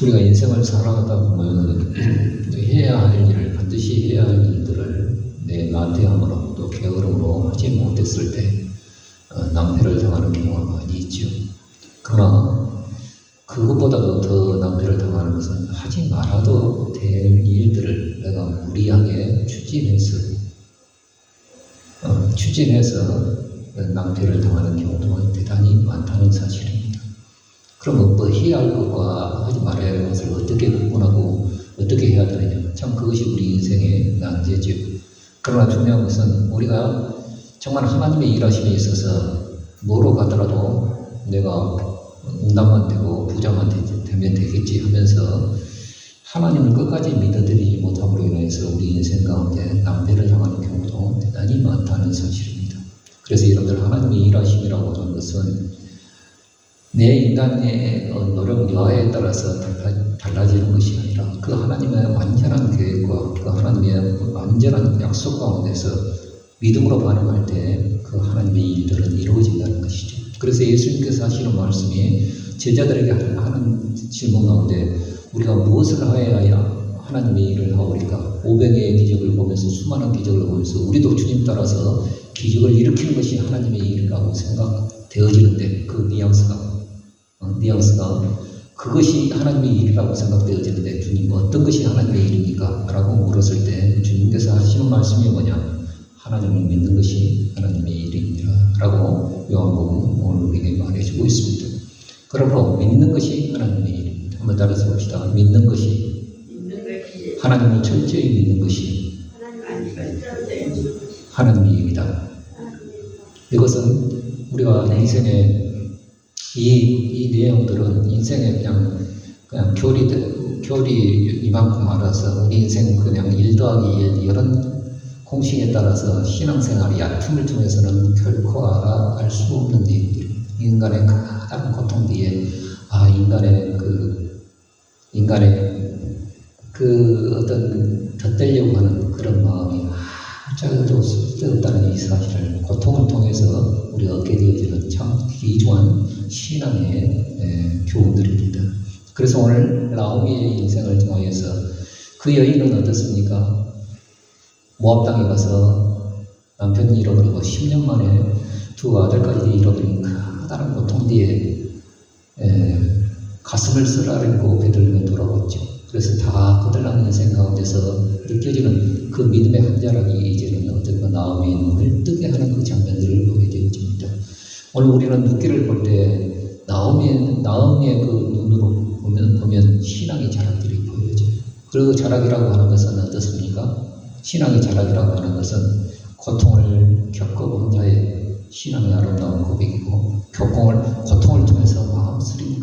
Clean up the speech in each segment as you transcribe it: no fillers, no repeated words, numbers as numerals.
우리가 인생을 살아가다 보면 해야 할 일을, 반드시 해야 할 일들을 내 나태함으로 또 게으름으로 하지 못했을 때 낭패를 당하는 경우가 많이 있죠. 그러나 그것보다도 더 낭패를 당하는 것은 하지 말아도 될 일들을 내가 무리하게 추진해서 낭패를 당하는 경우도 대단히 많다는 사실입니다. 그럼 뭐 해야 할 것과 하지 말아야 할 것을 어떻게 구분하고 어떻게 해야 되느냐, 참 그것이 우리 인생의 난제죠. 그러나 중요한 것은 우리가 정말 하나님의 일하심에 있어서 뭐로 가더라도 내가 응답만 되고 부자만 되면 되겠지 하면서 하나님을 끝까지 믿어드리지 못함으로 인해서 우리 인생 가운데 낭패를 당하는 경우도 대단히 많다는 사실입니다. 그래서 여러분들, 하나님의 일하심이라고 하는 것은 내 인간의 노력 여하에 따라서 달라지는 것이 아니라 그 하나님의 완전한 계획과 그 하나님의 완전한 약속 가운데서 믿음으로 반응할 때 그 하나님의 일들은 이루어진다는 것이죠. 그래서 예수님께서 하시는 말씀이 제자들에게 하는 질문 가운데 우리가 무엇을 하여야 하나님의 일을 하오리까? 500의 기적을 보면서, 수많은 기적을 보면서 우리도 주님 따라서 기적을 일으키는 것이 하나님의 일이라고 생각되어지는데, 그 뉘앙스가 그것이 하나님의 일이라고 생각되어지는데, 주님 어떤 것이 하나님의 일입니까? 라고 물었을 때 주님께서 하시는 말씀이 뭐냐? 하나님을 믿는 것이 하나님의 일입니다 라고 요한복음 오늘 우리에게 말해주고 있습니다. 그러므로 믿는 것이 하나님의 일입니다. 한번 따라서 봅시다. 믿는 것이, 하나님을 철저히 믿는 것이 하나님의 일이다. 이것은 우리가 인생의 이 내용들은 인생에 그냥 교리 이만큼 알아서 우리 인생 그냥 1 더하기 1 이런 공식에 따라서 신앙생활의 얕음을 통해서는 결코 알 수 없는 내용들, 인간의 가장 고통 뒤에 인간의 그 어떤 덧대려고 하는 그런 마음이 아무짝에도 쓸데없다는 이 사실을 고통을 통해서 우리가 얻게 되어지는 참 귀중한 신앙의 교훈들입니다. 그래서 오늘 나오미의 인생을 통해서 그 여인은 어떻습니까? 모압 땅에 가서 남편을 잃어버리고 10년 만에 2 아들까지 잃어버린 커다란 고통 뒤에 가슴을 쓰라리고 베들레헴에 돌아왔죠. 그래서 다 거들난 인생 가운데서 느껴지는 그 믿음의 한 자락이 이제는 어떤 나오미의 눈을 뜨게 하는 그 장면들을 보게 되어집니다. 오늘 우리는 눕기를 볼 때 나오미의 그 눈으로 보면 신앙의 자락들이 보여져요. 그리고 자락이라고 하는 것은 어떻습니까? 신앙의 자락이라고 하는 것은 고통을 겪어본 자의 신앙의 아름다운 고백이고, 고통을 통해서 마음 쓰린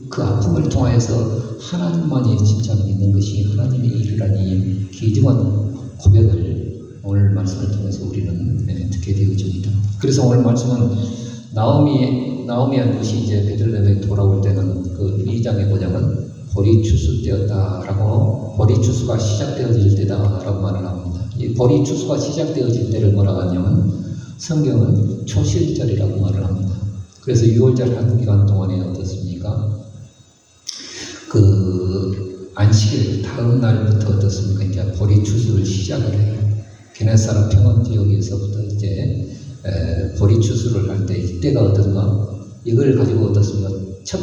그 아픔을 통해서 하나님만이 진짜 믿는 것이 하나님의 일이라니 귀중한 고백을 오늘 말씀을 통해서 우리는 듣게 되어집니다. 그래서 오늘 말씀은 나오미의 것이 이제 베들레헴에 돌아올 때는 그 2장에 보자면 보리 추수 때였다라고, 보리 추수가 시작되어질 때다라고 말을 합니다. 이 보리 추수가 시작되어질 때를 뭐라고 하냐면 성경은 초실절이라고 말을 합니다. 그래서 6월절 한 기간 동안에 어떻습니까? 그 안식일 다음 날부터 어떻습니까? 이제 보리 추수를 시작을 해요. 게네사렛 평원 지역에서부터 이제 보리 추수를 할 때 이때가 어떤가? 이걸 가지고 어떻습니까? 첫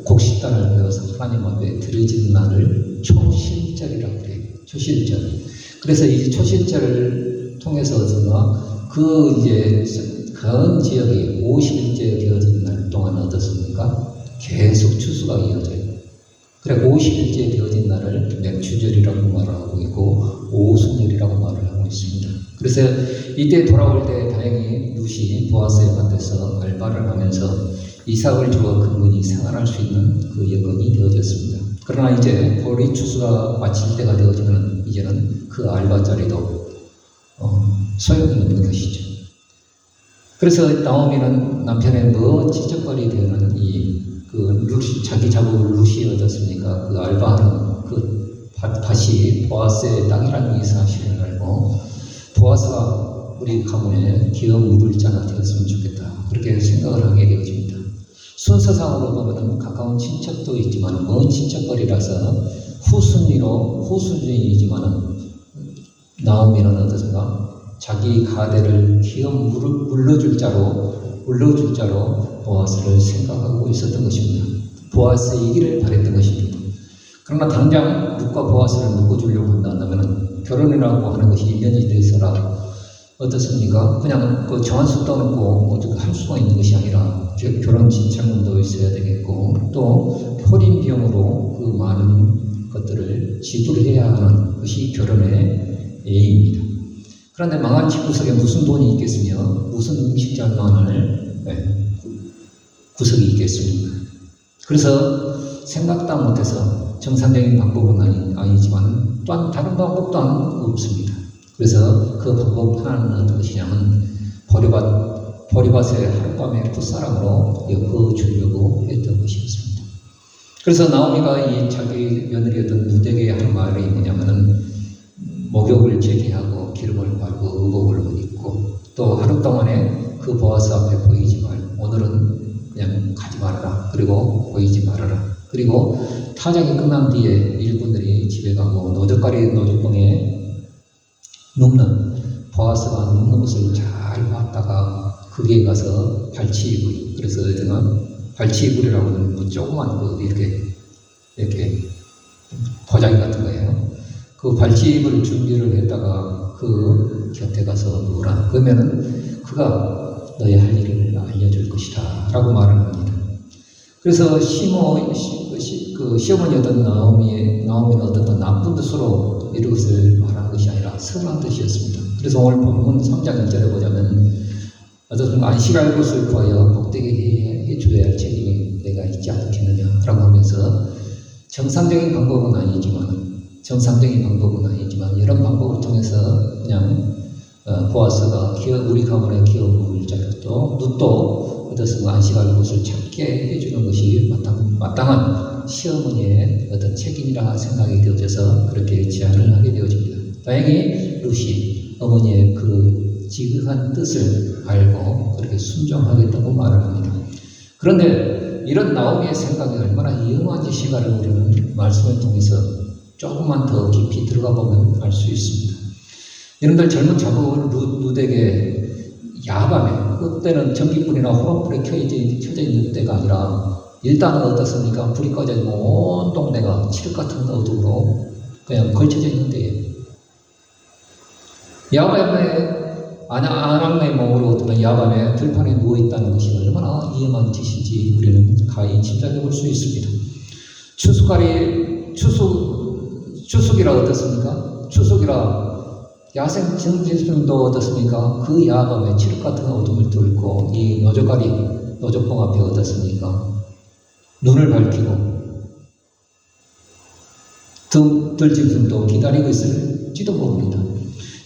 곡식단을 배워서 하나님 앞에 드려진 날을 초실절이라고 그래요. 초실절. 그래서 이 초실절을 통해서 어떤가? 그 이제 그 지역이 50일째 되어진 날 동안 어떻습니까? 계속 추수가 이어져요. 그래 50일째 되어진 날을 맥추절이라고 말하고 있고 오순절이라고 말을 하고 있습니다. 그래서 이때 돌아올 때 다행히 룻이 보아스에 밭에서 알바를 하면서 이삭을 주어 근근히 생활할 수 있는 그 여건이 되어졌습니다. 그러나 이제 보리 추수가 마칠 때가 되어지면 이제는 그 알바 자리도 소용이 없는 것이죠. 그래서 나오미는 남편의 지적거리 되는 자기 자국 룻이 어떻습니까? 그 알바하는 그 밭이 보아스의 땅이라는 이 사실을 알고, 보아스가 우리 가문에 기업 묻을 자가 되었으면 좋겠다, 그렇게 생각을 하게 되어집니다. 순서상으로 보면 가까운 친척도 있지만 먼 친척거리라서 후순위이지만 나오미는 어떻습니까? 자기 가대를 기어 물러줄 자로 보아스를 생각하고 있었던 것입니다. 보아스의 이기를 바랬던 것입니다. 그러나 당장 룻과 보아스를 묶어주려고 한다면 결혼이라고 하는 것이 인연이 돼서라 어떻습니까? 그냥 그 정한수 떠놓고 어떻게 할 수가 있는 것이 아니라 결혼 진찰문도 있어야 되겠고 또 혼인 비용으로 그 많은 것들을 지불해야 하는 것이 결혼의 예입니다. 그런데 망한 집구석에 무슨 돈이 있겠으며 무슨 음식 잘 만할 구석이 있겠습니까? 그래서 생각도 못해서 정상적인 방법은 아니지만 또한 다른 방법 또한 없습니다. 그래서 그 방법 하나는 어떤 것이냐면 보리밭에 하룻밤에 풋사람으로 엮어주려고 했던 것이었습니다. 그래서 나오미가 이 자기 며느리였던 루덱에게 하는 말이 뭐냐면은 목욕을 제기하고 기름을 바르고 의복을 입고 또 하루 동안에 그 보아스 앞에 보이지 말고 오늘은 그냥 가지 말아라. 그리고 보이지 말아라. 그리고 타작이 끝난 뒤에 일꾼들이 집에 가고 노적봉에 눕는 보아스가 눕는 것을 잘 봤다가 거기에 가서 발치이불, 그래서 제가 발치이불이라고 하는 뭐 조그만 이렇게 보자기 같은 거예요. 그 발치이불 준비를 했다가 그 곁에 가서 누우라. 그러면은 그가 너의 할 일을 알려줄 것이다 라고 말을 합니다. 그래서 시어머니였던 나오미는 어떤 나쁜 뜻으로 이것을 말한 것이 아니라 선한 뜻이었습니다. 그래서 오늘 본문 3장 1절에 보자면 어떤 안식할 것을 구하여 복되게 해줘야 할 책임이 내가 있지 않겠느냐 라고 하면서 정상적인 방법은 아니지만 이런 방법을 통해서 그냥 보아스가 우리 가문의 기업 물자였고 룻도 어떻습니까? 안식할 곳을 찾게 해주는 것이 마땅한 시어머니의 어떤 책임이라 생각이 되어져서 그렇게 제안을 하게 되어집니다. 다행히 룻이 어머니의 그 지극한 뜻을 알고 그렇게 순종하겠다고 말을 합니다. 그런데 이런 나오미의 생각이 얼마나 위험한 짓인가를 우리는 말씀을 통해서 조금만 더 깊이 들어가 보면 알 수 있습니다. 여러분들 젊은 자부 루덱의 야밤에 그때는 전기불이나 호롱불이 켜져 있는 때가 아니라 일단은 어떻습니까? 불이 꺼져 있고 온 동네가 칠흑 같은 어둠으로 그냥 걸쳐져 있는 때예요. 야밤에 아낙네의 몸으로 어떤 야밤에 들판에 누워있다는 것이 얼마나 위험한 짓인지 우리는 가히 짐작해 볼 수 있습니다. 추석이라 어떻습니까? 추석이라 야생 정제수도 어떻습니까? 그 야밤에 칠흑 같은 어둠을 뚫고 이 노적봉 앞에 어떻습니까? 눈을 밝히고 들짐승도 기다리고 있을지도 모릅니다.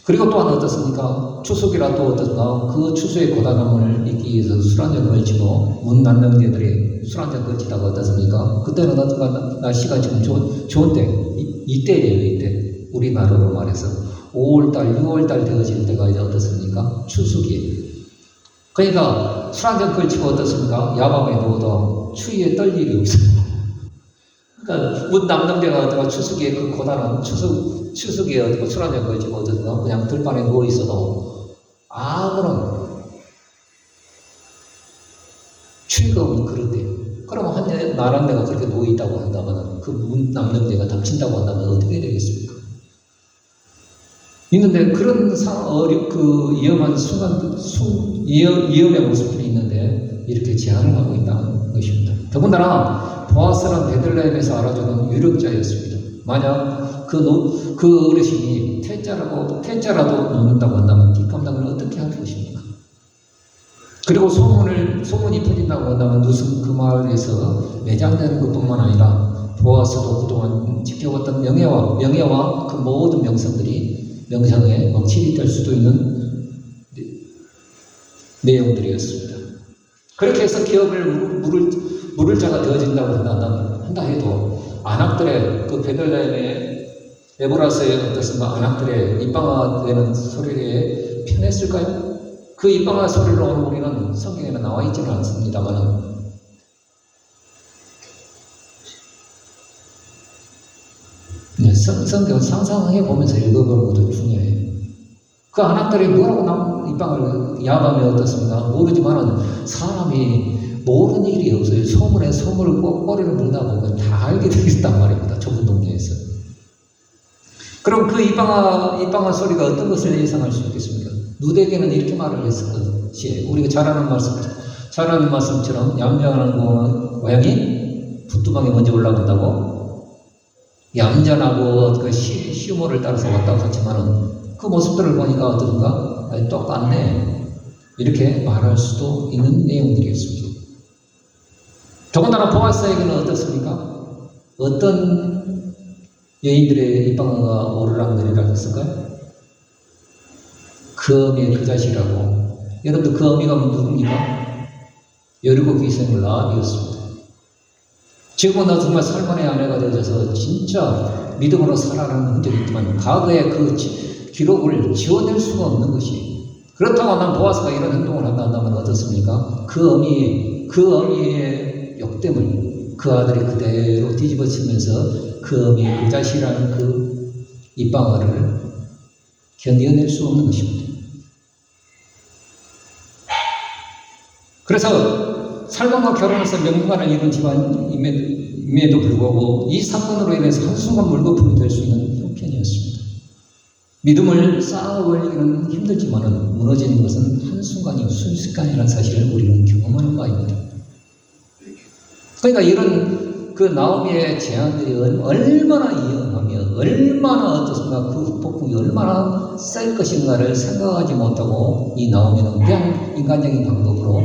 그리고 또한 어떻습니까? 추석이라도 어떻습니까? 그 추수의 고단함을 잊기 위해서 술 한잔 걸치고 문 난능대들이 술 한잔 걸치다가 어떻습니까? 그때는 어떤가 날씨가 지금 좋은 때, 이때예요, 이때. 우리나라로 말해서 5월달, 6월달 되어질 때가 이제 어떻습니까? 추석이에요. 그러니까 술 한잔 걸치고 어떻습니까? 야밤에 누워도 추위에 떨 일이 없어요. 그러니까 문 남동대가 어떤 추석에 그 고단한 추석에 어떤 술 한잔 걸치고 어떤 그냥 들판에 누워 있어도 아무런 추위가 없는 그런 데. 그러면 나란 데가 그렇게 누워 있다고 한다면 그 문 남동대가 덮친다고 한다면 어떻게 되겠습니까? 있는데 그런 위험한 위험의 모습들이 있는데 이렇게 제안을 하고 있다는 것입니다. 더군다나 보아스는 베들레헴에서 알아주는 유력자였습니다. 만약 그 어르신이 태자라도 놓는다고 한다면 뒷감당을 어떻게 할 것입니까? 그리고 소문이 퍼진다고 한다면 룻은 그 마을에서 매장되는 것뿐만 아니라 보아스도 그동안 지켜왔던 명예와 그 모든 명성에 먹칠이 될 수도 있는 내용들이었습니다. 그렇게 해서 기업을 물을 자가 되어진다고 한다 해도 안악들의 그 베들레헴의 에보라스의 어떻습니까? 안악들의 입방아되는 소리에 편했을까요? 그 입방아 소리로 우리는 성경에는 나와 있지는 않습니다만 성경 상상해 보면서 읽어보는 것도 중요해요. 그 아낙들이 뭐라고 입방을 야밤에 어떻습니까? 모르지만은 사람이 모르는 일이 없어요. 소문에 소문을 꼬리를 물다 보면 다 알게 되어 있단 말입니다. 좁은 동네에서. 그럼 그 입방아 소리가 어떤 것을 예상할 수 있겠습니까? 누대에게는 이렇게 말을 했을 것이에요. 우리가 잘 아는 말씀처럼 얌전한 고양이 부뚜막에 먼저 올라간다고, 얌전하고 그 시모를 따라서 왔다고 하지만은 그 모습들을 보니까 어떤가? 똑같네. 이렇게 말할 수도 있는 내용들이었습니다. 더군다나 보아스에게는 어떻습니까? 어떤 여인들의 입방아가 오르락내리락 했을까요? 그 어미의 그 자식이라고. 여러분들 그 어미가 누굽니까? 여리고 귀생을 라합이었습니다. 지금은 정말 살만의 아내가 되어져서 진짜 믿음으로 살아가는 흔적이 있지만 과거의 그 기록을 지워낼 수가 없는 것이, 그렇다고 난 보아스가 이런 행동을 한다면 어떻습니까? 그 어미의 욕됨을 그 아들이 그대로 뒤집어치면서 그 어미의 그 자식이라는 그 입방아를 견뎌낼 수 없는 것입니다. 그래서 살몬과 결혼해서 명문관을 이룬 집안임에도 불구하고 이 사건으로 인해서 한순간 물거품이 될 수 있는 형편이었습니다. 믿음을 쌓아 올리기는 힘들지만 무너지는 것은 한순간이요 순식간이라는 사실을 우리는 경험하는 바입니다. 그러니까 이런 그 나오미의 제안들이 얼마나 이용하며 얼마나 어떻습니까? 그 폭풍이 얼마나 셀 것인가를 생각하지 못하고 이 나오미는 그냥 인간적인 방법으로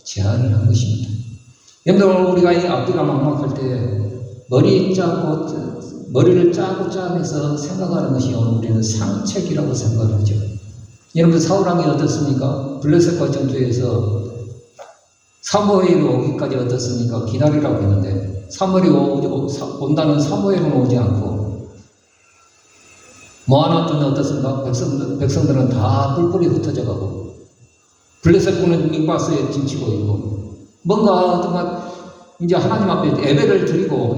제안을 한 것입니다. 여러분들, 우리가 이 앞뒤가 막막할 때 머리를 짜고 짜면서 생각하는 것이 오늘 우리는 상책이라고 생각을 하죠. 여러분들, 사울왕이 어떻습니까? 블레셋과 전투에서 사무엘이 오기까지 어떻습니까? 기다리라고 했는데 사무엘이 온다는 사무엘은 오지 않고 모아놨더니 어떻습니까? 백성들은 다 뿔뿔이 흩어져 가고 블레셋군은 mik마스에 진치고 있고 뭔가 이제 하나님 앞에 예배를 드리고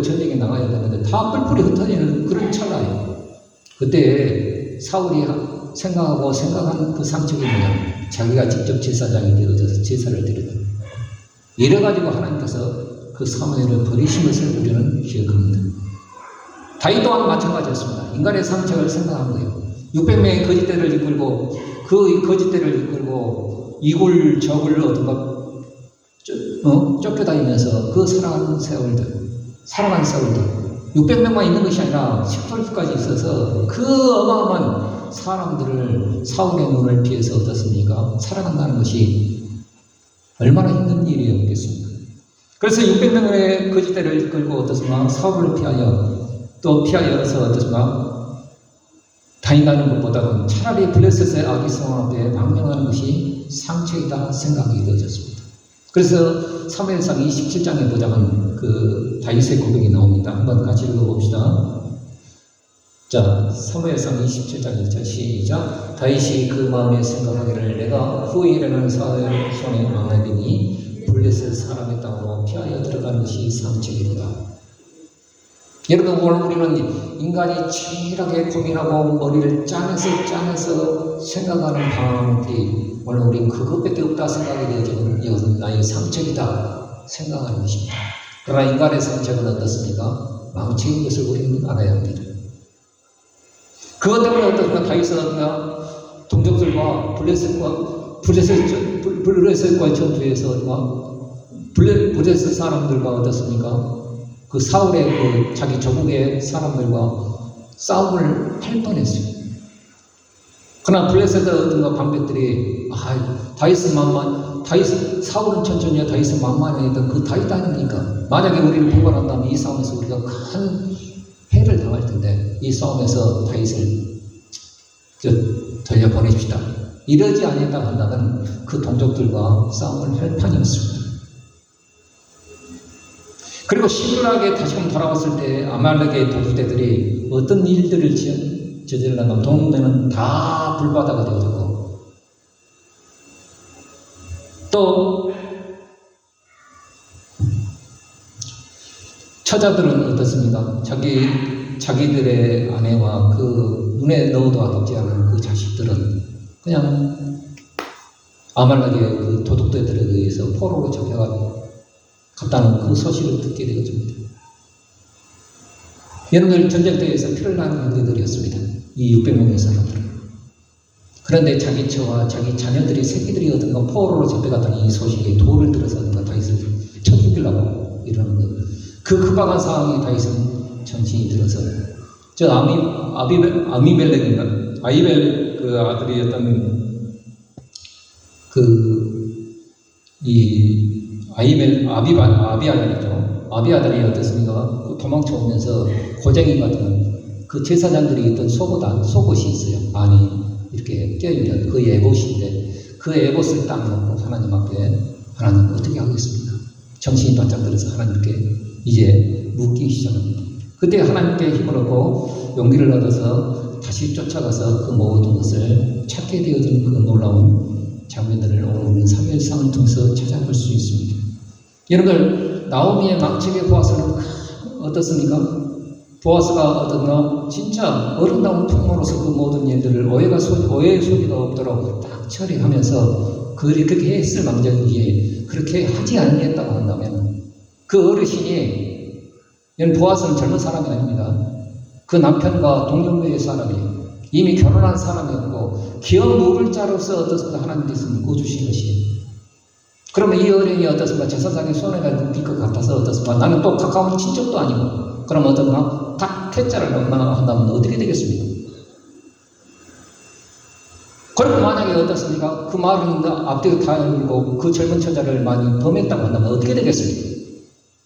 전쟁에 나가야 되는데 다 뿔뿔이 흩어지는 그런 찰나예요. 그때 사울이 생각한 그 상책이 뭐냐? 자기가 직접 제사장이 되어져서 제사를 드리다. 이래가지고 하나님께서 그 사무엘을 버리신 것을 우리는 기억합니다. 다윗 또한 마찬가지였습니다. 인간의 상책을 생각한 거예요. 600명의 거짓대를 이끌고 그 거짓대를 이끌고 이굴 저굴 쫓겨다니면서 그 살아간 세월들 600명만 있는 것이 아니라 10톨까지 있어서 그 어마어마한 사람들을 사울의 눈을 피해서 어떻습니까? 살아간다는 것이 얼마나 힘든 일이었겠습니까? 그래서 600명의 거짓대를 이끌고 어떻습니까? 사울을 피하여서 어떻습니까? 다닌다는 것보다는 차라리 블레셋의 악의 성원 앞에 망명하는 것이 상책이다 생각이 되어졌습니다. 그래서 사무엘상 27장에 보자면 그 다윗의 고백이 나옵니다. 한번 같이 읽어봅시다. 자, 사무엘상 27장 1절 시작. 다윗이 그 마음에 생각하기를 내가 후일에는 사울 손에 망하리니 블레셋 사람의 땅으로 피하여 들어가는 것이 상책이로다. 여러분, 오늘 우리는 인간이 치밀하게 고민하고 머리를 짜내서 생각하는 방법이 오늘 우리는 그것밖에 없다 생각이 되어지는 이것은 나의 상책이다 생각하는 것입니다. 그러나 인간의 상책은 어떻습니까? 망책인 것을 우리는 알아야 합니다. 그것 때문에 어떻습니까? 다윗은 동족들과 블레셋과 전투에서 블레셋 사람들과 어떻습니까? 그 사울의 그 자기 조국의 사람들과 싸움을 할 뻔했어요. 그러나 블레셋의 어떤 방백들이 사울은 천천히 다윗은 만만히 했던 그 다윗 아닙니까? 만약에 우리를 배반한다면 이 싸움에서 우리가 큰 해를 당할 텐데 이 싸움에서 다윗을 돌려보내십시다. 이러지 않았다고 한다면 그 동족들과 싸움을 할 판이었습니다. 그리고 시글락에 다시금 돌아왔을 때 아말렉의 독부대들이 어떤 일들을 저질러면 동네는 다 불바다가 되어졌고 또 처자들은 어떻습니까? 자기 자기들의 아내와 그 눈에 넣어도 아깝지 않은 그 자식들은 그냥 아말렉의 그 도둑들에 의해서 포로로 잡혀갔다는 그 소식을 듣게 되어집니다. 여러분들 전쟁터에서 피를 나는 형제들이었습니다. 이 600명의 사람들은. 그런데 자기 처와 자기 자녀들이 새끼들이 어떤가 포로로 잡혀갔다는 이 소식에 돌을 들어서 어떤가 다윗을 쳐 죽이려고 이러는 것. 그 급박한 상황에 다윗은 정신이 들어서 저 아미멜렉인가 아이벨 그 아들이었던 이 아비아들이죠. 아비아들이 어떻습니까? 도망쳐 오면서 고쟁이 같은 그 제사장들이 있던 속옷이 있어요. 안이 이렇게 껴있는 그 에봇인데 그 에봇을 딱 놓고 하나님 앞에 하나님 어떻게 하겠습니까? 정신이 바짝 들어서 하나님께 이제 묻기 시작합니다. 그때 하나님께 힘을 얻고 용기를 얻어서 다시 쫓아가서 그 모든 것을 찾게 되어지는 그 놀라운 장면들을 오늘 사무엘상을 통해서 찾아볼 수 있습니다. 여러분들 나오미의 망측의 보아스는 어떻습니까? 보아스가 어떤가 진짜 어른다운 풍모로서 그 모든 일들을 오해의 소리가 없도록 딱 처리하면서 그렇게 했을 망정이기에 그렇게 하지 않겠다고 한다면 그 어르신이 보아스는 젊은 사람이 아닙니다. 그 남편과 동년배의 사람이 이미 결혼한 사람이었고 기업 무불자로서 어떻습니까? 하나님께서 묶어주신 것이에요. 그러면 이 어린이 어떻습니까? 제사장의 손해가 빚 것 같아서 어떻습니까? 나는 또 가까운 친척도 아니고 그럼 어떤가? 딱 퇴짜를 한다면 어떻게 되겠습니까? 그리고 만약에 어떻습니까? 그 말은 앞뒤로 다 열고 그 젊은 처자를 많이 범했다고 한다면 어떻게 되겠습니까?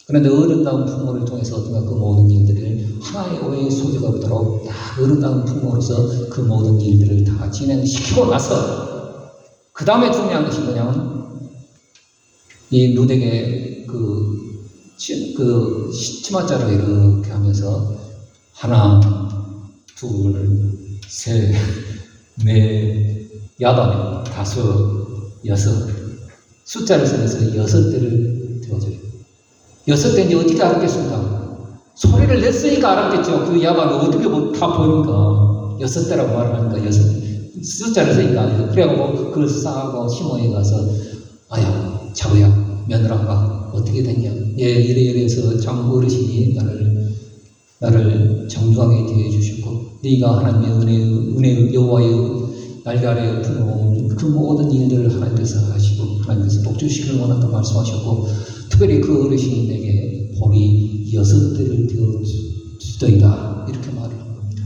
그런데 어른다운 풍모를 통해서 어떤가 그 모든 일들을 하나의 오해의 소지가 없도록 딱 어른다운 풍모로서 그 모든 일들을 다 진행시키고 나서 그 다음에 중요한 것이 뭐냐면 이 누덱의 치마자로 이렇게 하면서 하나, 둘, 셋, 넷, 야반, 다섯, 여섯 숫자를 써서 6대를 되어줘요. 6대인지 어떻게 알았겠습니까? 소리를 냈으니까 알았겠죠. 그 야반을 어떻게 다 보니까 6대라고 말을 하니까 숫자를 쓰니까 그래가지고 그걸 싸고 시모에 가서 아야 자우야 며느라가 어떻게 됐냐? 예, 이래 해서 장 어르신이 나를 정중하게 대해 주셨고 네가 하나님의 은혜 여호와의 날개 아래 품어온 그 모든 일들을 하나님께서 하시고 하나님께서 복 주시기를 원한다 말씀하셨고 특별히 그 어르신이 내게 볼이 6대를 되어 주더이다 이렇게 말을 한 겁니다.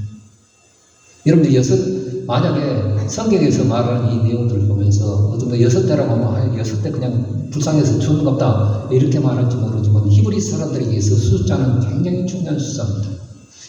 여러분들 만약에 성경에서 말하는 이 내용들을 보면서 어떤가 6대라고 하면 6대 그냥 불쌍해서 죽는 겁다 이렇게 말할지 모르지만 히브리 사람들에게서 숫자는 굉장히 중요한 숫자입니다.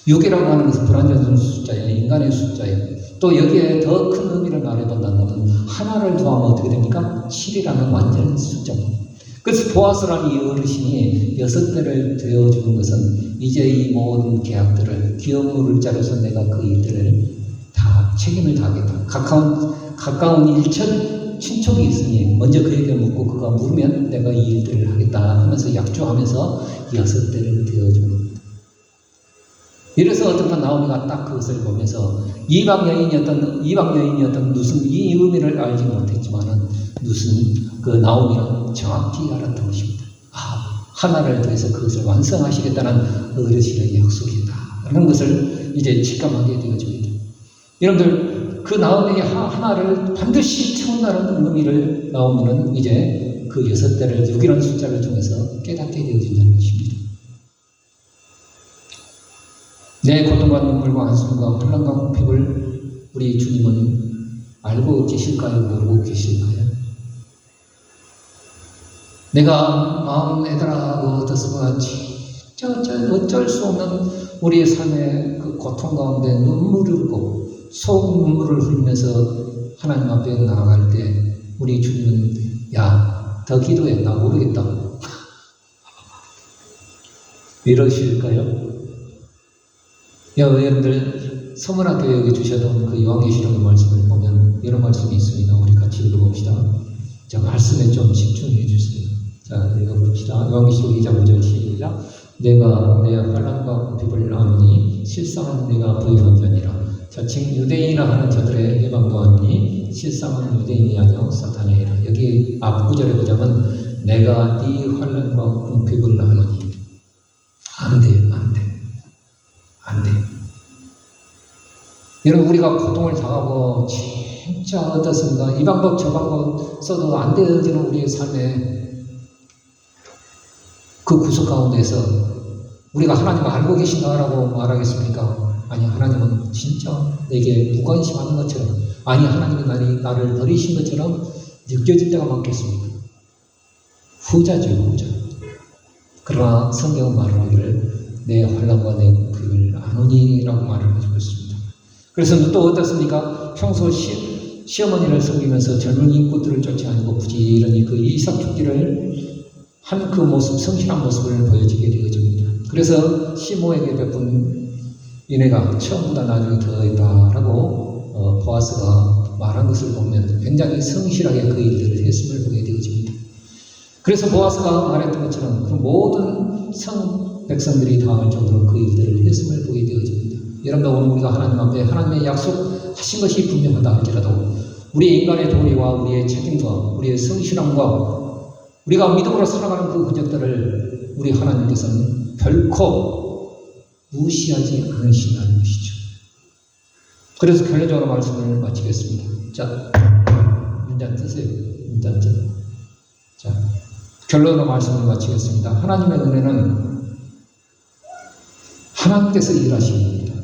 6이라고 하는 것은 불완전한 숫자예요. 인간의 숫자예요. 또 여기에 더 큰 의미를 말해본다면 하나를 더하면 어떻게 됩니까? 7이라는 완전 숫자입니다. 그래서 보아스라는 이 어르신이 6대를 되어주는 것은 이제 이 모든 계약들을 기업물자로서 내가 그 일들을 다 책임을 다하겠다. 가까운 일천 친척이 있으니 먼저 그에게 묻고 그가 물으면 내가 이 일들을 하겠다 하면서 약조하면서 6대를 되어주는 겁니다. 이래서 어떤 나오미가 딱 그것을 보면서 이방 여인이었던 무슨 이 의미를 알지 못했지만은 무슨 그 나오미는 정확히 알았던 것입니다. 하나를 더해서 그것을 완성하시겠다는 어르신의 약속이다 라는 것을 이제 직감하게 되어집니다. 여러분들 그 나오미의 하나를 반드시 채운다는 의미를 나오미는 이제 그 6대를 6이라는 숫자를 통해서 깨닫게 되어진다는 것입니다. 내 고통과 눈물과 한숨과 혼란과 궁핍을 우리 주님은 알고 계실까요? 모르고 계실까요? 내가 마음 애달하고 어떻습니까? 진짜 어쩔 수 없는 우리의 삶의 그 고통 가운데 눈물을 흘리고 속 눈물을 흘리면서 하나님 앞에 나아갈 때 우리 주님은 야, 더 기도해. 나 모르겠다. 이러실까요? 여러분들 서문화 교육에 주셨던 그 요한계시록의 말씀을 보면 이런 말씀이 있습니다. 우리 같이 읽어봅시다. 자, 말씀에 좀 집중해 주세요. 자, 읽어봅시다. 요한계시록 2장 5절 시작. 내가 내 환난과 궁핍을 나누니 실상은 내가 부유한 자니라. 자칭 유대인이라 하는 저들의 해방도 하니 실상은 유대인이 아니오 사탄이라. 여기 앞구절에 보자면 내가 네 환난과 궁핍을 나누니 안 돼. 여러분 우리가 고통을 당하고 진짜 어떻습니까? 이 방법 저 방법 써도 안 되어지는 우리의 삶에 그 구석 가운데서 우리가 하나님을 알고 계신가라고 말하겠습니까? 아니 하나님은 진짜 내게 무관심하는 것처럼, 아니 하나님이 나를 버리신 것처럼 느껴질 때가 많겠습니다. 후자죠, 후자. 그러나 성경은 말하기를 내 환난과 내 궁핍을 아노니라고 말을 해주고 있습니다. 그래서 또 어떻습니까? 평소 시어머니를 섬기면서 젊은 인꽃들을 쫓지 않고 부지런히 그 이삭 죽기를 한 그 모습, 성실한 모습을 보여주게 되어집니다. 그래서 시모에게 베푼 인애가 처음보다 나중에 더했다라고 보아스가 말한 것을 보면 굉장히 성실하게 그 일들을 했음을 보게 되어집니다. 그래서 보아스가 말했던 것처럼 그 모든 백성들이 당할 정도로 그 일들을 했음을 보게 되어집니다. 여러분들 오늘 우리가 하나님 앞에 하나님의 약속하신 것이 분명하다 할지라도 우리의 인간의 도리와 우리의 책임과 우리의 성실함과 우리가 믿음으로 살아가는 그 흔적들을 우리 하나님께서는 결코 무시하지 않으신다는 것이죠. 그래서 결론적으로 말씀을 마치겠습니다. 자, 문장 뜨세요. 문장 뜨. 자, 결론으로 말씀을 마치겠습니다. 하나님의 은혜는 하나님께서 일하십니다.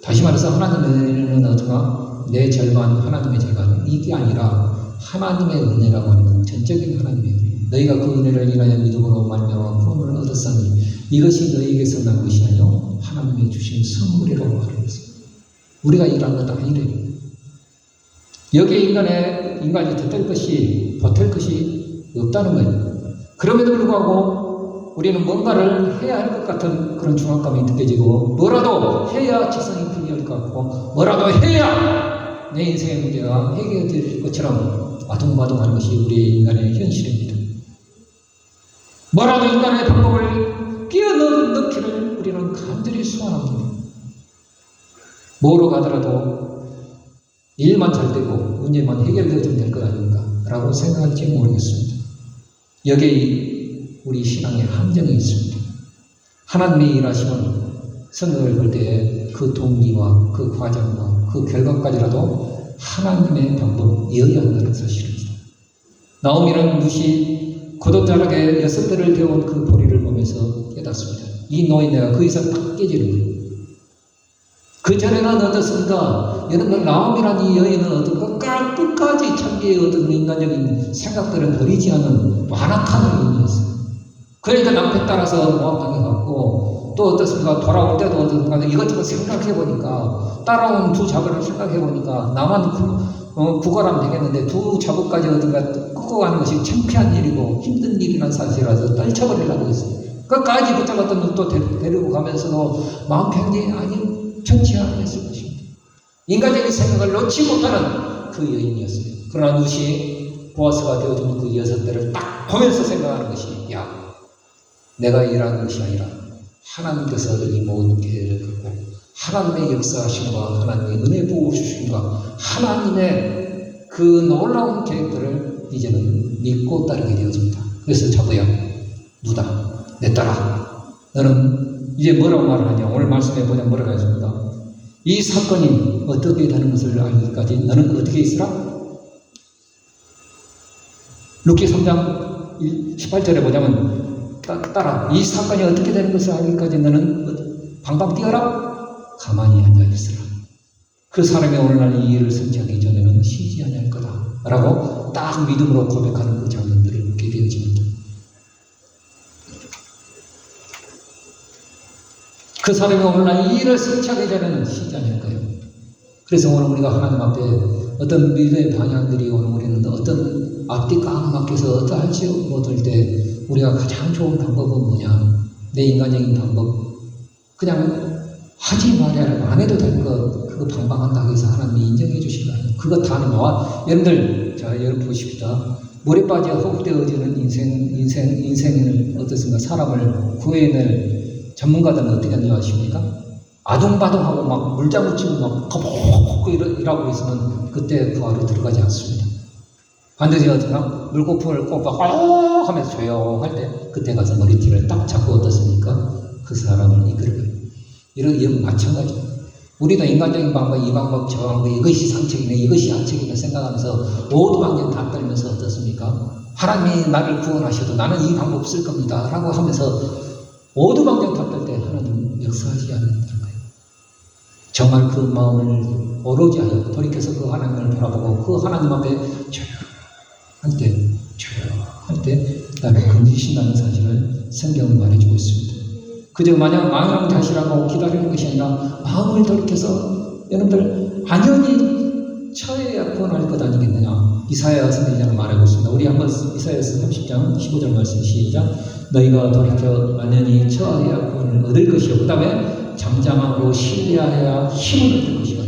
다시 말해서 하나님의 은혜는 어떤가? 내 절반, 하나님의 절반, 이게 아니라 하나님의 은혜라고 하는 건 전적인 하나님의 은혜. 너희가 그 은혜를 인하여 믿음으로 말미암아 구원을 얻었으니 이것이 너희에게서 난 것이 아니요 하나님의 주신 선물이라고 말했습니다. 우리가 일한 것 아니래요. 여기에 인간이 덧댈 것이, 보탤 것이 없다는 거예요. 그럼에도 불구하고 우리는 뭔가를 해야 할 것 같은 그런 중압감이 느껴지고, 뭐라도 해야 직성이 풀릴 것 같고, 뭐라도 해야 내 인생의 문제가 해결될 것처럼 아둥바둥하는 것이 우리 인간의 현실입니다. 뭐라도 인간의 방법을 끼어넣기를 우리는 간절히 소원합니다. 뭐로 가더라도 일만 잘 되고 문제만 해결되어지면 될 것 아닌가 라고 생각할지 모르겠습니다. 여기에 우리 신앙의 함정이 있습니다. 하나님의 일하심은 성경을 볼 때에 그 동기와 그 과정과 그 결과까지라도 하나님의 방법이어야 한다는 사실입니다. 나오미는 고독자락에 6대를 데워온 그 보리를 보면서 깨닫습니다. 이 노인네가 그 이상 딱 깨지는 거예요. 그 전에는 어떻습니까? 여러분, 나오미란 이 여인은 어떤가? 끝까지 자기의 어떤 인간적인 생각들을 버리지 않은 완악한 여인이었어요. 그러니까 남편 따라서 모함당해 갖고, 또 어떻습니까? 돌아올 때도 어떤가? 이것저것 생각해보니까, 따라온 두 자매를 생각해보니까, 나만 구걸하면 되겠는데, 두 자부까지 어떤가 끄고 가는 것이 창피한 일이고, 힘든 일이라는 사실이라서 떨쳐버리려고 했어요. 끝까지 붙잡았던 눈도 데리고 가면서도 마음 편히 아니, 편치 않았을 것입니다. 인간적인 생각을 놓지 못하는 그 여인이었어요. 그러나 누시 보아스가 되어준 그 6대를 딱 보면서 생각하는 것이, 야, 내가 일하는 것이 아니라 하나님께서 이 모든 계획을 갖고 하나님의 역사하심과 하나님의 은혜 부어주심과 하나님의 그 놀라운 계획들을 이제는 믿고 따르게 되어집니다. 그래서 자부야, 누다, 내 딸아, 너는 이제 뭐라고 말을 하냐? 오늘 말씀해 보자 뭐라고 하십니까? 이 사건이 어떻게 되는 것을 알기까지 너는 어떻게 있으라? 루키 3장 18절에 보자면, 따라 이 사건이 어떻게 되는 것을 알기까지 너는 방방 뛰어라? 가만히 앉아 있으라. 그 사람이 오늘날 이 일을 성취하기 전에는 쉬지 아니할 거다 라고 딱 믿음으로 고백하는 그 장면들을 보게 되어집니다. 그 사람이 오늘날 이 일을 성취하기 전에는 쉬지 않을 거예요. 그래서 오늘 우리가 하나님 앞에 어떤 믿음의 방향들이 오늘 우리는 어떤 앞뒤 까맣게서 어떠할지 못할 때 우리가 가장 좋은 방법은 뭐냐? 내 인간적인 방법, 그냥 하지 말아야 안 해도 될 것, 그거 방방한다고 해서 하나님이 인정해 주신 거 아니에요. 그거 다 나와. 여러분들, 자, 여러분 보십시다. 물에 빠져 허우되어지는 인생을 어떻습니까? 사람을 구해낼 전문가들은 어떻게 하는지 아십니까? 아둥바둥하고 막 물장구 치고 막 거북 이라고 있으면 그때 그 안에 들어가지 않습니다. 반드시 어쩌나 물거품을 꼭 하면서 조용할 때 그때 가서 머리띠를 딱 잡고 어떻습니까? 그 사람을 이끌어가요. 이런 마찬가지입니다. 우리도 인간적인 방법, 이 방법, 저 방법, 이것이 상책이네, 이것이 양책이네 생각하면서 모두 방향 다 떨면서 어떻습니까? 하나님이 나를 구원하셔도 나는 이 방법 쓸 겁니다. 라고 하면서 모두 방향 다 떨 때 하나님 역사하지 않는다는 거예요. 정말 그 마음을 오로지 하여 돌이켜서 그 하나님을 바라보고 그 하나님 앞에 조용할 때 나를 건지신다는 사실을 성경은 말해주고 있습니다. 그저 마냥 망연자실하고 기다리는 것이 아니라 마음을 돌이켜서 여러분들 안연히 처해야 구원할 것 아니겠느냐. 이사야 선지자는 말하고 있습니다. 우리 한번 이사야서 30장 15절 말씀 시작. 너희가 돌이켜 안연히 처해야 구원을 얻을 것이요. 그 다음에 잠잠하고 신뢰하여야 힘을 얻을 것이요.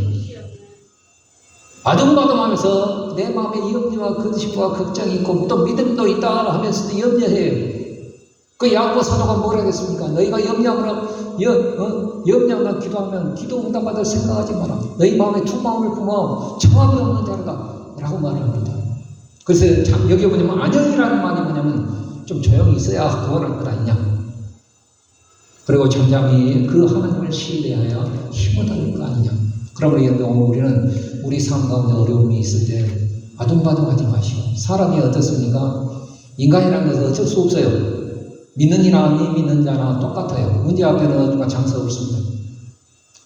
아둥바둥하면서 내 마음에 염려와 근심과 걱정이 있고 또 믿음도 있다 하면서도 염려해요. 그 야고보 사도가 뭐라 했습니까? 너희가 염려하거나 기도하면 기도 응답받을 생각하지 마라. 너희 마음에 두 마음을 품어 청함이 없는 자로다 라고 말합니다. 그래서 여기 보면 안연이라는 말이 뭐냐면 좀 조용히 있어야 구원할 것 아니냐. 그리고 잠잠히 그 하나님을 신뢰하여 힘을 얻을 것 아니냐. 그러므로 여러분 우리는 우리 삶 가운데 어려움이 있을 때 아둥바둥하지 마시고 사람이 어떻습니까? 인간이라는 것은 어쩔 수 없어요. 믿는 이나 안 믿는 자나 똑같아요. 문제 앞에는 누가 장사 없습니다.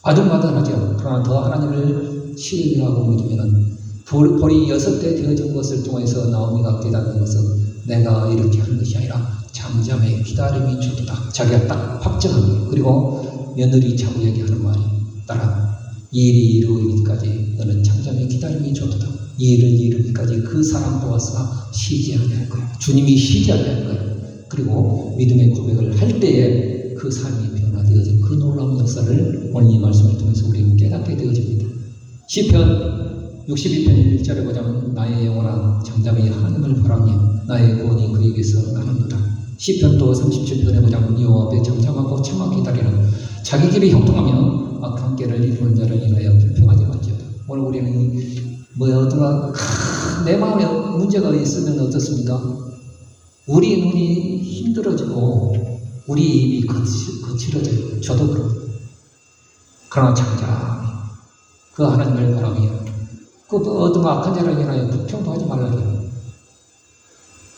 아둥바둥하죠. 그러나 더 하나님을 신뢰하고 믿으면 벌이 6대 되어진 것을 통해서 나오미가 깨닫는 것은 내가 이렇게 하는 것이 아니라 잠잠히 기다림이 주도다. 자기가 딱 확정한 거예요. 그리고 며느리 자부에게 하는 말이 따라 이 일이 이루어지기까지 너는 잠잠히 기다림이 주도다. 이 일을 이루기까지 그 사람 보아서 쉬지 아니할 거야. 주님이 쉬지 아니할 거야. 그리고 믿음의 고백을 할 때에 그 삶이 변화되어진 그 놀라운 역사를 오늘 이 말씀을 통해서 우리는 깨닫게 되어집니다. 시편 62편 1절에 보자면 나의 영혼아 잠잠히 하나님을 바라며 나의 구원이 그에게서 나는도다. 시편도 37편에 보자면 여호와 앞에 잠잠하고 참아 기다리라. 자기 길이 형통하며 악한 길을 이루는 자를 인하여 불평하지 말지어다. 오늘 우리는 내 마음에 문제가 있으면 어떻습니까? 우리 눈이 힘들어지고 우리 입이 거칠어져요. 저도 그렇고. 그러나 잠잠히 그 하나님을 바라며 그 어떤 악한 자를 인하여 불평도 하지 말라고요.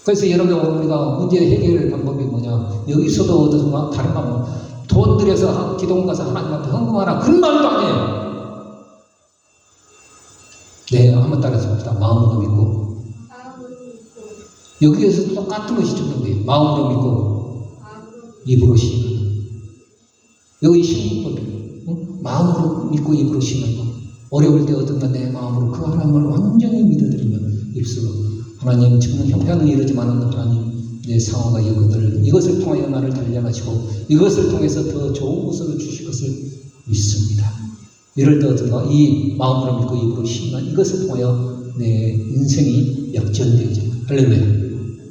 그래서 여러분 우리가 문제 해결 방법이 뭐냐? 여기서도 어떻습니까? 다른 방법. 돈 들여서 기도원 가서 하나님한테 헌금하라. 그런 말도 안 해요. 네, 한번 따라해봅시다. 마음으로 믿고. 여기에서 똑같은 것이 적용돼요. 마음으로 믿고 입으로 신뢰하는. 여기 신앙법이에요. 마음으로 믿고 입으로 신뢰하고 어려울 때 어떤가 내 마음으로 그 하나님을 완전히 믿어드리면 입술로 하나님 지금 형편은 이러지만 하나님 내 상황과 여건을 이것을 통하여 나를 단련하시고 이것을 통해서 더 좋은 것을 주실 것을 믿습니다. 이럴 때 어떤가 이 마음으로 믿고 입으로 신뢰한 이것을 통하여 내 인생이 역전되죠. 할렐루야.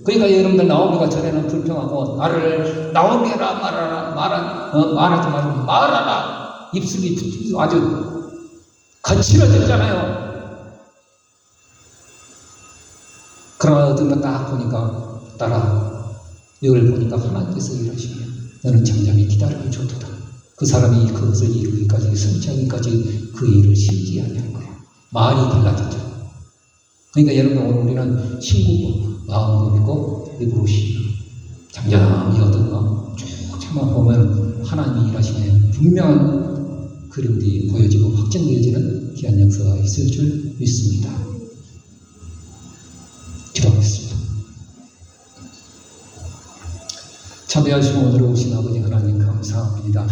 그러니까 여러분들 나오미가 전에는 불평하고 나를 나오미라 말하지 말고 말하라. 입술이 아주 거칠어졌잖아요. 그러나 어떤 건 딱 보니까 따라 여기를 보니까 하나님께서 일하시며 너는 잠잠히 기다림을 줬도다. 그 사람이 그것을 이루기까지 성취하기까지 그 일을 쉬지 아니할 거야. 말이 달라졌죠. 그러니까 여러분 오늘 우리는 친구고 마음으로 믿고 입으로 쉬고 잠잠히 얻어가 쭉 참아 보면 하나님이 일하시면 분명한 그림들이 보여지고 확정되어지는 귀한 역사가 있을 줄 믿습니다. 기도하겠습니다. 참여하시고 오늘 오신 아버지 하나님 감사합니다.